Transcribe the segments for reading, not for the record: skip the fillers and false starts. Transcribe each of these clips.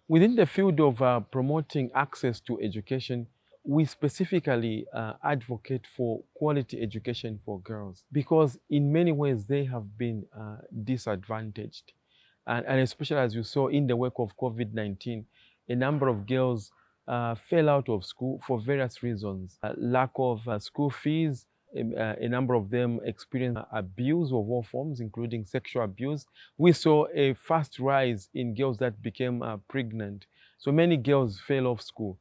Within the field of promoting access to education, we specifically advocate for quality education for girls because in many ways they have been disadvantaged. And especially as you saw in the wake of COVID-19, a number of girls fell out of school for various reasons. Lack of school fees, a number of them experienced abuse of all forms, including sexual abuse. We saw a fast rise in girls that became pregnant. So many girls fell off school.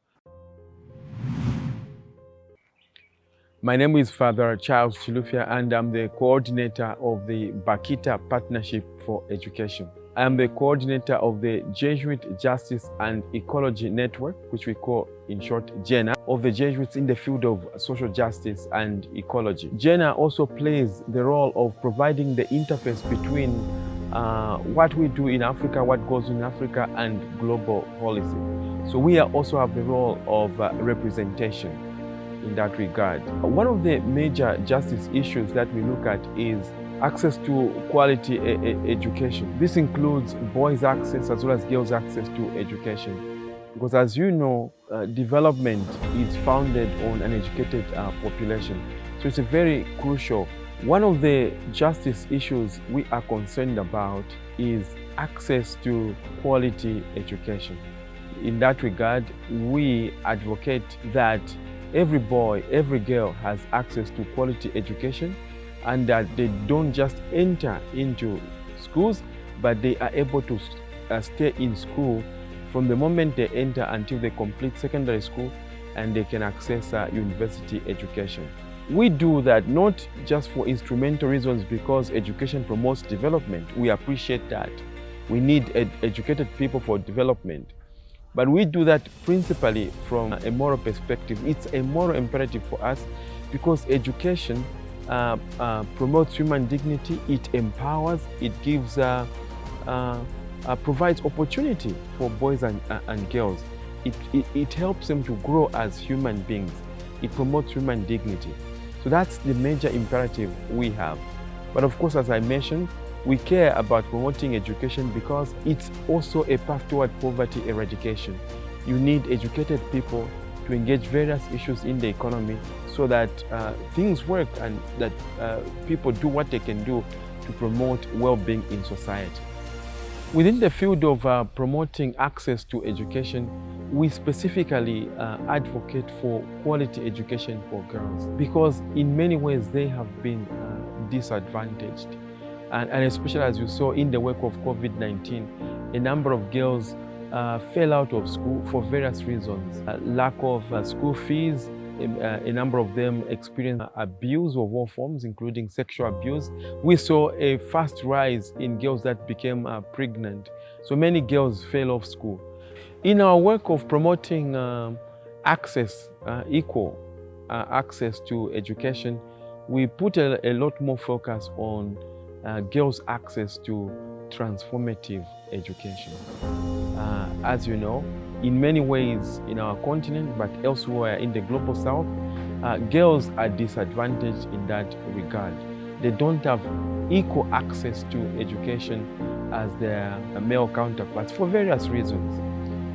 My name is Father Charles Chilufya, and I'm the coordinator of the Bakhita Partnership for Education. I am the coordinator of the Jesuit Justice and Ecology Network, which we call in short JENA, of the Jesuits in the field of social justice and ecology. JENA also plays the role of providing the interface between what we do in Africa, what goes in Africa, and global policy. So we also have the role of representation in that regard. One of the major justice issues that we look at is access to quality education. This includes boys' access as well as girls' access to education. Because as you know, development is founded on an educated population. So it's a very crucial. One of the justice issues we are concerned about is access to quality education. In that regard, we advocate that every boy, every girl has access to quality education, and that they don't just enter into schools, but they are able to stay in school from the moment they enter until they complete secondary school, and they can access university education. We do that not just for instrumental reasons because education promotes development. We appreciate that. We need educated people for development. But we do that principally from a moral perspective. It's a moral imperative for us because education promotes human dignity, it empowers, it gives, provides opportunity for boys and girls. It helps them to grow as human beings. It promotes human dignity. So that's the major imperative we have. But of course, as I mentioned, we care about promoting education because it's also a path toward poverty eradication. You need educated people to engage various issues in the economy so that things work and that people do what they can do to promote well-being in society. Within the field of promoting access to education, we specifically advocate for quality education for girls because in many ways they have been disadvantaged. And especially as you saw in the wake of COVID-19, a number of girls fell out of school for various reasons. Lack of school fees, a number of them experienced abuse of all forms, including sexual abuse. We saw a fast rise in girls that became pregnant. So many girls fell off school. In our work of promoting access, equal access to education, we put a lot more focus on girls' access to transformative education. As you know, in many ways in our continent, but elsewhere in the global south, girls are disadvantaged in that regard. They don't have equal access to education as their male counterparts for various reasons.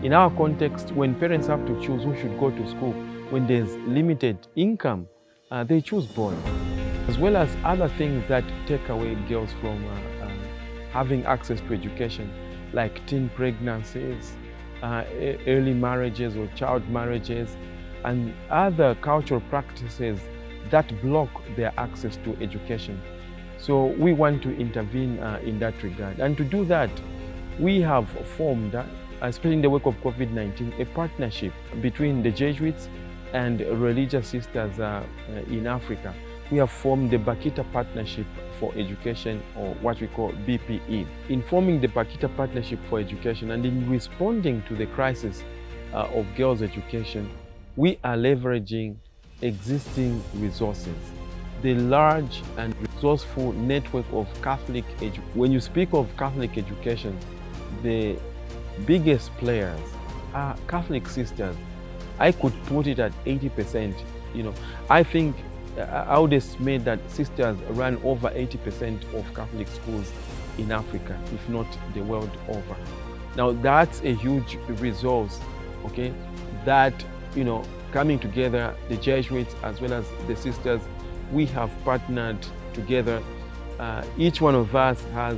In our context, when parents have to choose who should go to school, when there's limited income, they choose boys, as well as other things that take away girls from having access to education, like teen pregnancies, early marriages or child marriages, and other cultural practices that block their access to education. So we want to intervene in that regard. And to do that, we have formed, especially in the wake of COVID-19, a partnership between the Jesuits and religious sisters in Africa. We have formed the Bakhita Partnership for Education, or what we call BPE. In forming the Bakhita Partnership for Education and in responding to the crisis of girls' education, we are leveraging existing resources. The large and resourceful network of Catholic education. When you speak of Catholic education, the biggest players are Catholic sisters. I could put it at 80%. I think I would estimate that sisters run over 80% of Catholic schools in Africa, if not the world over. Now that's a huge resource, okay, that, coming together, the Jesuits as well as the sisters, we have partnered together. Each one of us has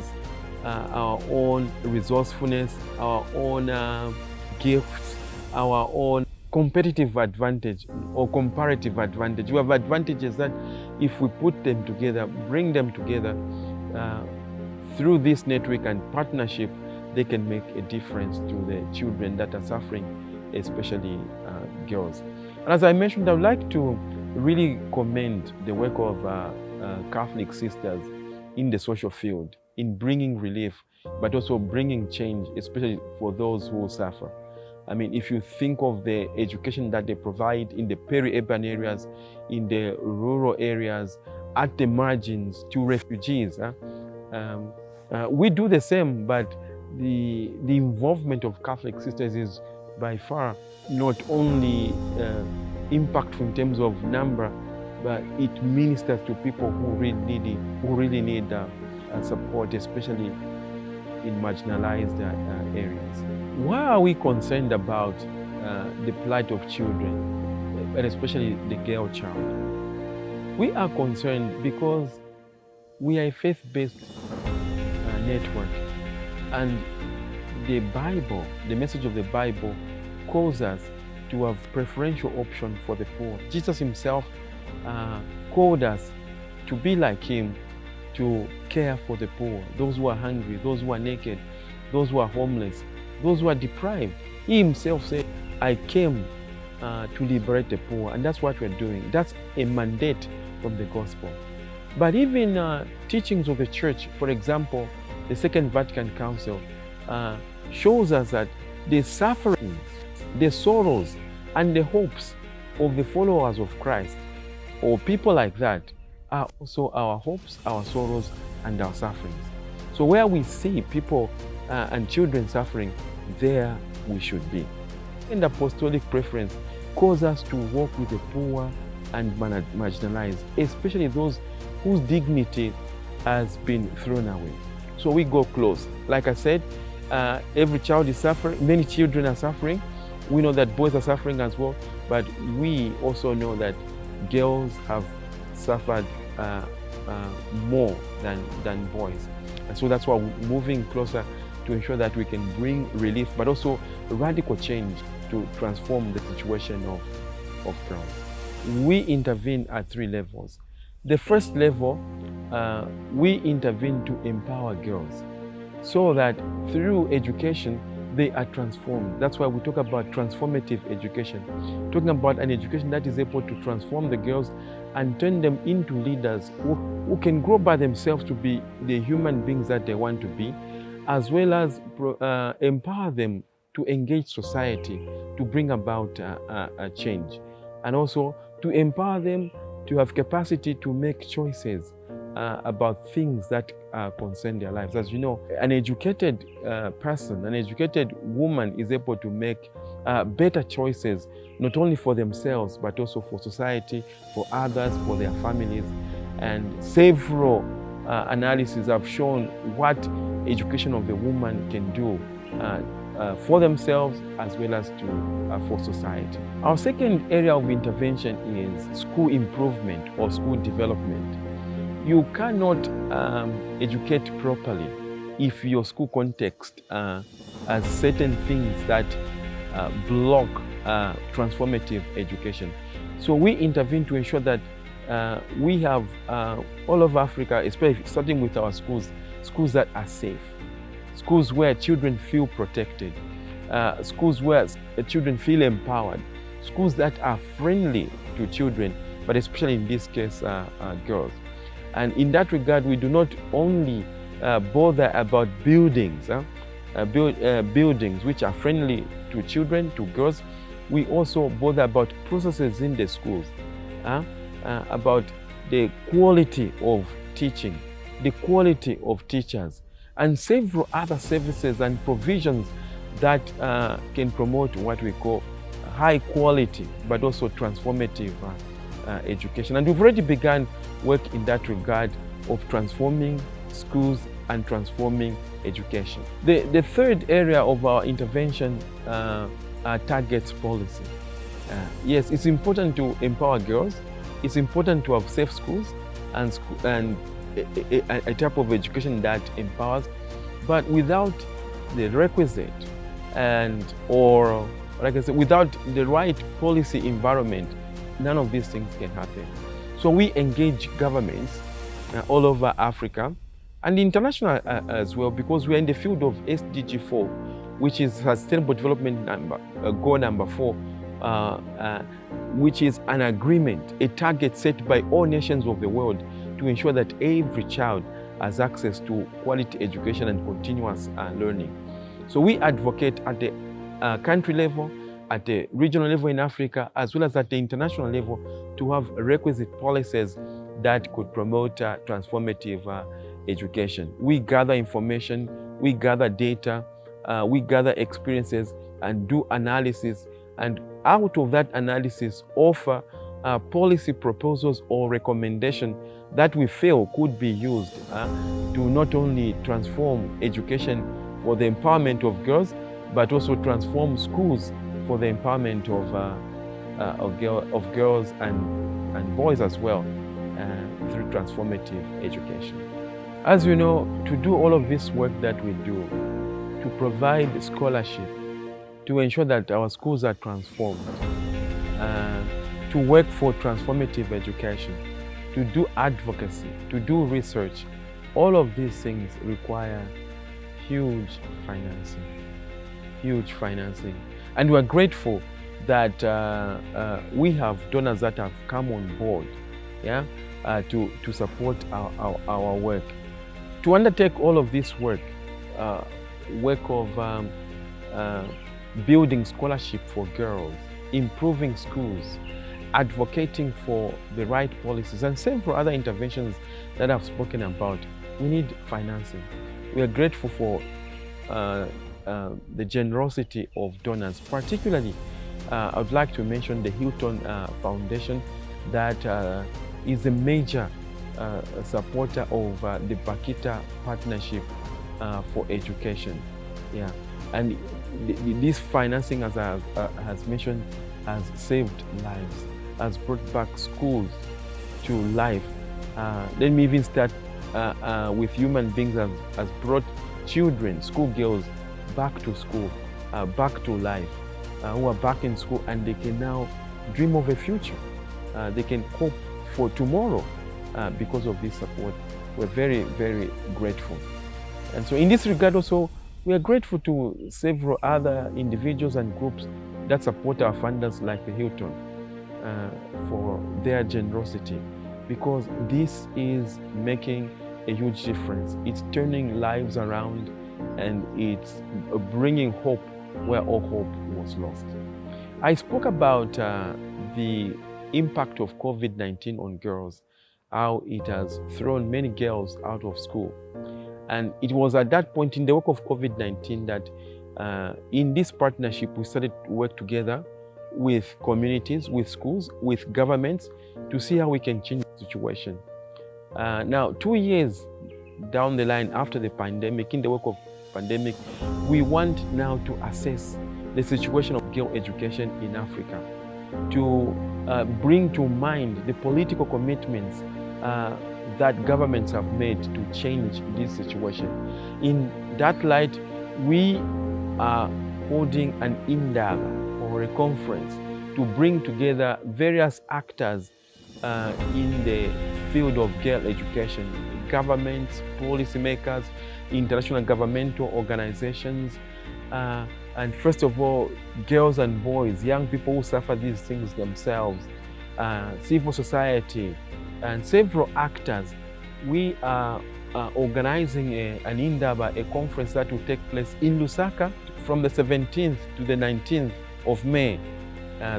our own resourcefulness, our own gifts, our own competitive advantage or comparative advantage. We have advantages that if we put them together, bring them together through this network and partnership, they can make a difference to the children that are suffering, especially girls. And as I mentioned, I would like to really commend the work of Catholic sisters in the social field, in bringing relief, but also bringing change, especially for those who suffer. I mean, if you think of the education that they provide in the peri-urban areas, in the rural areas, at the margins, to refugees, we do the same, but the involvement of Catholic sisters is by far not only impactful in terms of number, but it ministers to people who really need support, especially in marginalized areas. Why are we concerned about the plight of children, and especially the girl child? We are concerned because we are a faith-based network, and the Bible, the message of the Bible, calls us to have preferential option for the poor. Jesus himself called us to be like him, to care for the poor, those who are hungry, those who are naked, those who are homeless, those who are deprived. He himself said, I came to liberate the poor, and that's what we're doing. That's a mandate from the gospel. But even teachings of the church, for example, the Second Vatican Council shows us that the sufferings, the sorrows, and the hopes of the followers of Christ, or people like that, are also our hopes, our sorrows, and our sufferings. So where we see people and children suffering, there we should be. And apostolic preference calls us to walk with the poor and marginalized, especially those whose dignity has been thrown away. So we go close. Like I said, every child is suffering, many children are suffering. We know that boys are suffering as well, but we also know that girls have suffered more than boys. And so that's why we're moving closer to ensure that we can bring relief, but also radical change to transform the situation of girls. We intervene at 3 levels. The first level, we intervene to empower girls so that through education, they are transformed. That's why we talk about transformative education, talking about an education that is able to transform the girls and turn them into leaders who can grow by themselves to be the human beings that they want to be, as well as empower them to engage society, to bring about a change, and also to empower them to have capacity to make choices about things that concern their lives. As you know, an educated person, an educated woman is able to make better choices, not only for themselves, but also for society, for others, for their families. And several analyses have shown what education of a woman can do for themselves as well as for society. Our second area of intervention is school improvement or school development. You cannot educate properly if your school context has certain things that block transformative education. So we intervene to ensure that we have all over Africa, especially starting with our schools that are safe, schools where children feel protected, schools where children feel empowered, schools that are friendly to children, but especially in this case, girls. And in that regard, we do not only bother about buildings, buildings which are friendly to children, to girls. We also bother about processes in the schools, about the quality of teaching, the quality of teachers, and several other services and provisions that can promote what we call high quality, but also transformative education. And we've already begun work in that regard of transforming schools and transforming education. The third area of our intervention targets policy. Yes, it's important to empower girls. It's important to have safe schools and a type of education that empowers, but without the requisite or like I said, without the right policy environment, none of these things can happen. So we engage governments all over Africa and international as well, because we are in the field of SDG 4, which is Sustainable Development Goal number 4, which is an agreement, a target set by all nations of the world to ensure that every child has access to quality education and continuous learning. So we advocate at the country level, at the regional level in Africa, as well as at the international level, to have requisite policies that could promote transformative education. We gather information, we gather data, we gather experiences and do analysis, and out of that analysis offer policy proposals or recommendations that we feel could be used to not only transform education for the empowerment of girls, but also transform schools for the empowerment of girls and boys as well through transformative education. As you know, to do all of this work that we do, to provide scholarship, to ensure that our schools are transformed, to work for transformative education, to do advocacy, to do research, all of these things require huge financing. And we're grateful that we have donors that have come on board, to support our work. To undertake all of this work of building scholarship for girls, improving schools, advocating for the right policies, and several other interventions that I've spoken about, we need financing. We are grateful for the generosity of donors. Particularly, I would like to mention the Hilton Foundation that is a major supporter of the Bakhita Partnership for education. And this financing, as I has mentioned, has saved lives, has brought back schools to life. Let me even start with human beings, has brought children, schoolgirls, back to school, back to life, who are back in school, and they can now dream of a future. They can hope for tomorrow because of this support. We're very, very grateful. And so in this regard also, we are grateful to several other individuals and groups that support our funders like the Hilton for their generosity, because this is making a huge difference. It's turning lives around, and it's bringing hope where all hope was lost. I spoke about the impact of COVID-19 on girls, how it has thrown many girls out of school. And it was at that point in the work of COVID-19 that in this partnership, we started to work together with communities, with schools, with governments, to see how we can change the situation. Now, 2 years down the line after the pandemic, in the work of pandemic, we want now to assess the situation of girl education in Africa, to bring to mind the political commitments that governments have made to change this situation. In that light, we are holding an indaba or a conference to bring together various actors in the field of girl education: governments, policymakers, international governmental organizations, and first of all, girls and boys, young people who suffer these things themselves, civil society, and several actors. We are organizing an indaba, a conference that will take place in Lusaka from the 17th to the 19th of May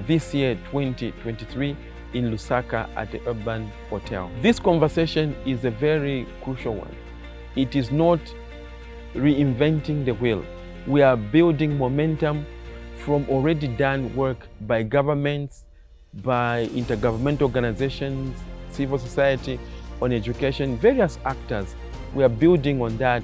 this year, 2023, in Lusaka at the Urban Hotel. This conversation is a very crucial one. It is not reinventing the wheel. We are building momentum from already done work by governments, by intergovernmental organizations, civil society on education, various actors we are building on that.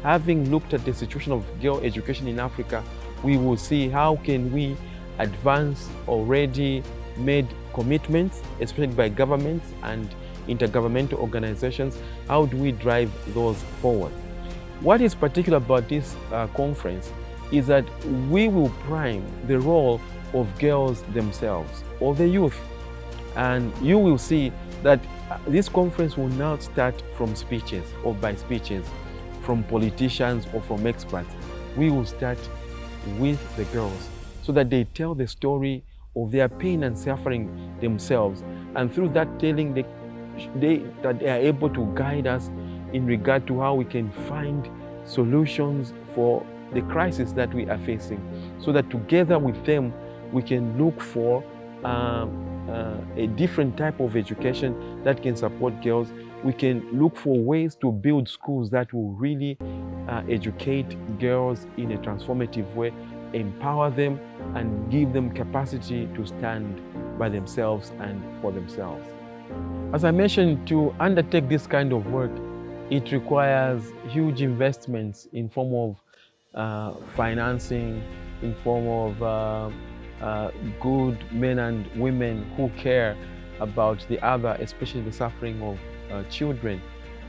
Having looked at the situation of girl education in Africa, we will see how can we advance already made commitments, especially by governments and intergovernmental organizations. How do we drive those forward? What is particular about this conference is that we will prime the role of girls themselves, or the youth. And you will see that this conference will not start from speeches or by speeches, from politicians or from experts. We will start with the girls so that they tell the story of their pain and suffering themselves. And through that telling, they are able to guide us in regard to how we can find solutions for the crisis that we are facing, so that together with them we can look for a different type of education that can support girls. We can look for ways to build schools that will really educate girls in a transformative way, empower them, and give them capacity to stand by themselves and for themselves. As I mentioned, to undertake this kind of work, it requires huge investments in form of financing, in form of good men and women who care about the other, especially the suffering of children,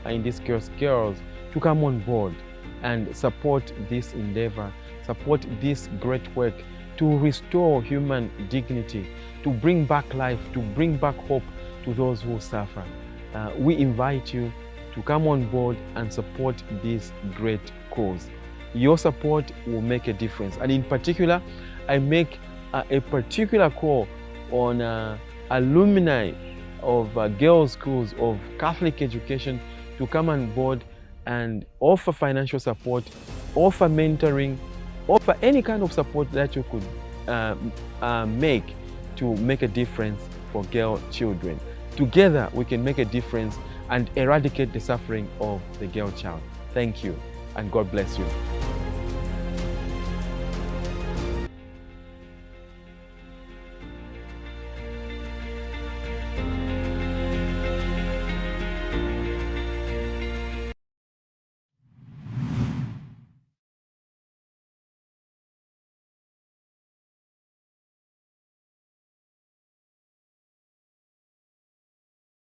in this case girls, to come on board and support this endeavor, support this great work to restore human dignity, to bring back life, to bring back hope to those who suffer. We invite you to come on board and support this great cause. Your support will make a difference. And in particular, I make a particular call on alumni of girls' schools, of Catholic education, to come on board and offer financial support, offer mentoring, offer any kind of support that you could make to make a difference for girl children. Together, we can make a difference and eradicate the suffering of the girl child. Thank you, and God bless you.